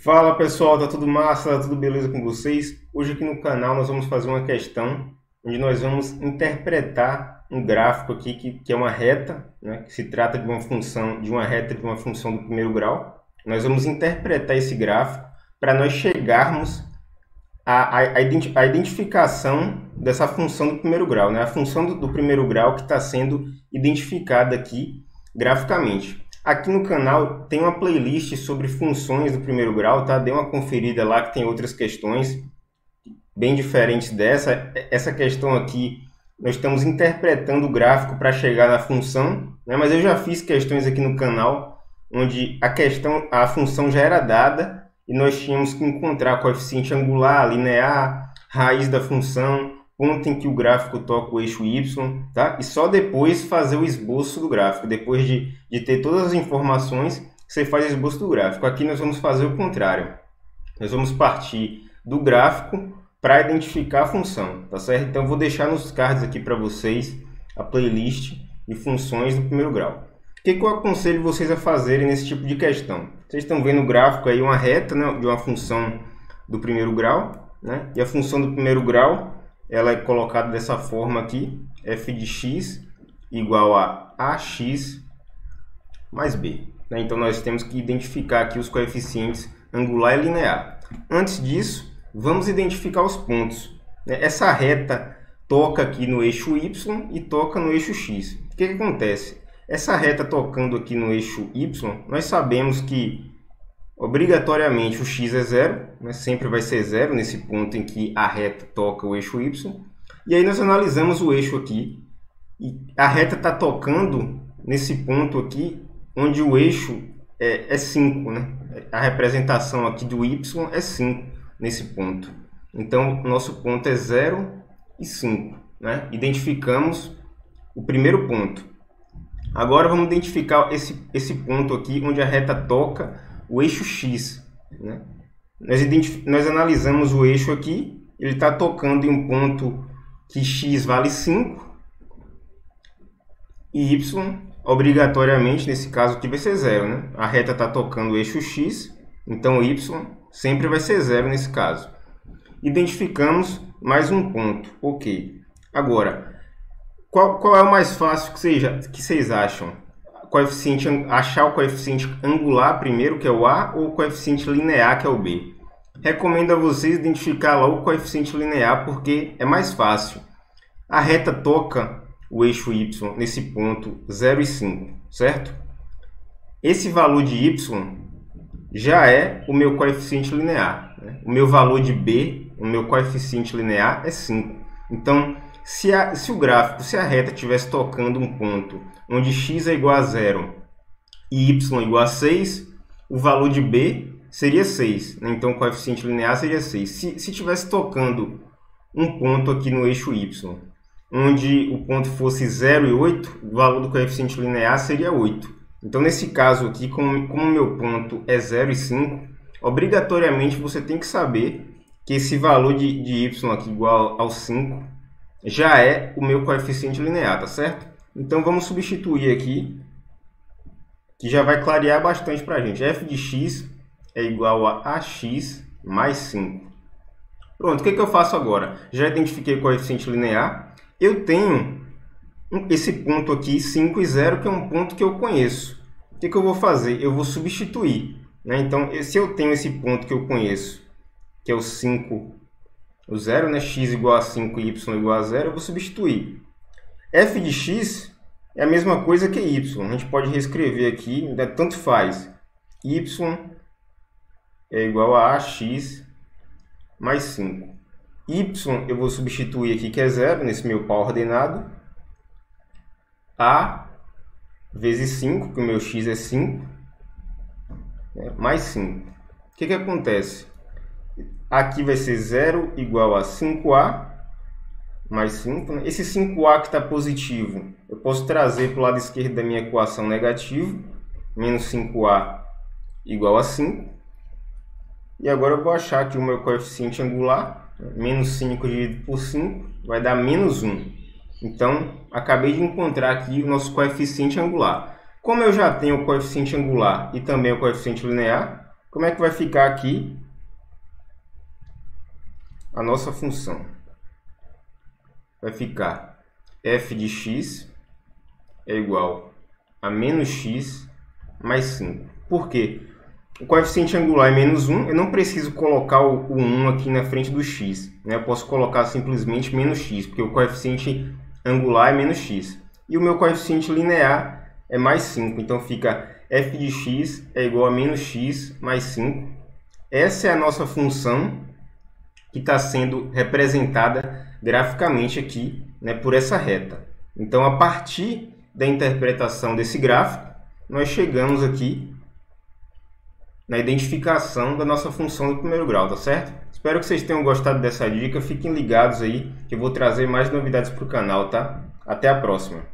Fala pessoal, tá tudo massa, tá tudo beleza com vocês? Hoje aqui no canal nós vamos fazer uma questão onde nós vamos interpretar um gráfico aqui que é uma reta, né, que se trata de uma função, de uma reta de uma função do primeiro grau. Nós vamos interpretar esse gráfico para nós chegarmos à identificação dessa função do primeiro grau, né? A função do primeiro grau que está sendo identificada aqui graficamente. Aqui no canal tem uma playlist sobre funções do primeiro grau, tá? Dê uma conferida lá que tem outras questões bem diferentes dessa. Essa questão aqui, nós estamos interpretando o gráfico para chegar na função, né? Mas eu já fiz questões aqui no canal onde a função já era dada e nós tínhamos que encontrar coeficiente angular, linear, raiz da função, ponto em que o gráfico toca o eixo Y, tá? E só depois fazer o esboço do gráfico. Depois de ter todas as informações, você faz o esboço do gráfico. Aqui nós vamos fazer o contrário. Nós vamos partir do gráfico para identificar a função, tá certo? Então eu vou deixar nos cards aqui para vocês a playlist de funções do primeiro grau. O que eu aconselho vocês a fazerem nesse tipo de questão? Vocês estão vendo o gráfico aí, uma reta, né, de uma função do primeiro grau, né? E a função do primeiro grau, ela é colocada dessa forma aqui, f de x igual a ax mais b. Né? Então nós temos que identificar aqui os coeficientes angular e linear. Antes disso, vamos identificar os pontos. Né? Essa reta toca aqui no eixo y e toca no eixo x. O que acontece? Essa reta tocando aqui no eixo y, nós sabemos que obrigatoriamente o x é zero, né? Sempre vai ser zero nesse ponto em que a reta toca o eixo y. E aí nós analisamos o eixo aqui e a reta está tocando nesse ponto aqui onde o eixo é 5, né? A representação aqui do y é 5 nesse ponto. Então nosso ponto é 0 e 5, né? Identificamos o primeiro ponto. Agora vamos identificar esse ponto aqui onde a reta toca o eixo x. Né? Nós analisamos o eixo aqui, ele está tocando em um ponto que x vale 5 e y, obrigatoriamente, nesse caso aqui vai ser 0. Né? A reta está tocando o eixo x, então y sempre vai ser 0 nesse caso. Identificamos mais um ponto, ok. Agora, qual é o mais fácil que vocês acham? Achar o coeficiente angular primeiro, que é o A, ou o coeficiente linear, que é o B? Recomendo a vocês identificar logo o coeficiente linear, porque é mais fácil. A reta toca o eixo Y nesse ponto 0 e 5, certo? Esse valor de Y já é o meu coeficiente linear. Né? O meu valor de B, o meu coeficiente linear é 5. Então, se a reta estivesse tocando um ponto onde x é igual a 0 e y é igual a 6, o valor de b seria 6. Né? Então, o coeficiente linear seria 6. Se estivesse tocando um ponto aqui no eixo y, onde o ponto fosse 0 e 8, o valor do coeficiente linear seria 8. Então, nesse caso aqui, como o meu ponto é 0 e 5, obrigatoriamente você tem que saber que esse valor de y aqui igual ao 5 já é o meu coeficiente linear, tá certo? Então vamos substituir aqui, que já vai clarear bastante para a gente. F de x é igual a ax mais 5. Pronto, o que eu faço agora? Já identifiquei o coeficiente linear. Eu tenho esse ponto aqui, 5 e 0, que é um ponto que eu conheço. O que eu vou fazer? Eu vou substituir. Né? Então, se eu tenho esse ponto que eu conheço, que é o 5, o 0, né? X igual a 5 e y igual a 0, eu vou substituir. F de x é a mesma coisa que y. A gente pode reescrever aqui, né? Tanto faz. Y é igual a ax mais 5. Y eu vou substituir aqui, que é 0, nesse meu par ordenado. A vezes 5, que o meu x é 5, né? Mais 5. O que acontece? Aqui vai ser 0 igual a 5a mais 5. Né? Esse 5a que está positivo, eu posso trazer para o lado esquerdo da minha equação negativo. Menos 5a igual a 5. E agora eu vou achar aqui o meu coeficiente angular. Menos 5 dividido por 5 vai dar menos 1. Então, acabei de encontrar aqui o nosso coeficiente angular. Como eu já tenho o coeficiente angular e também o coeficiente linear, Como é que vai ficar aqui a nossa função? Vai ficar f de x é igual a menos x mais 5. Por quê? O coeficiente angular é menos 1, eu não preciso colocar o 1 aqui na frente do x, né? Eu posso colocar simplesmente menos x, porque o coeficiente angular é menos x. E o meu coeficiente linear é mais 5, então fica f de x é igual a menos x mais 5. Essa é a nossa função que está sendo representada graficamente aqui, né, por essa reta. Então, a partir da interpretação desse gráfico, nós chegamos aqui na identificação da nossa função do primeiro grau, tá certo? Espero que vocês tenham gostado dessa dica. Fiquem ligados aí que eu vou trazer mais novidades para o canal, tá? Até a próxima!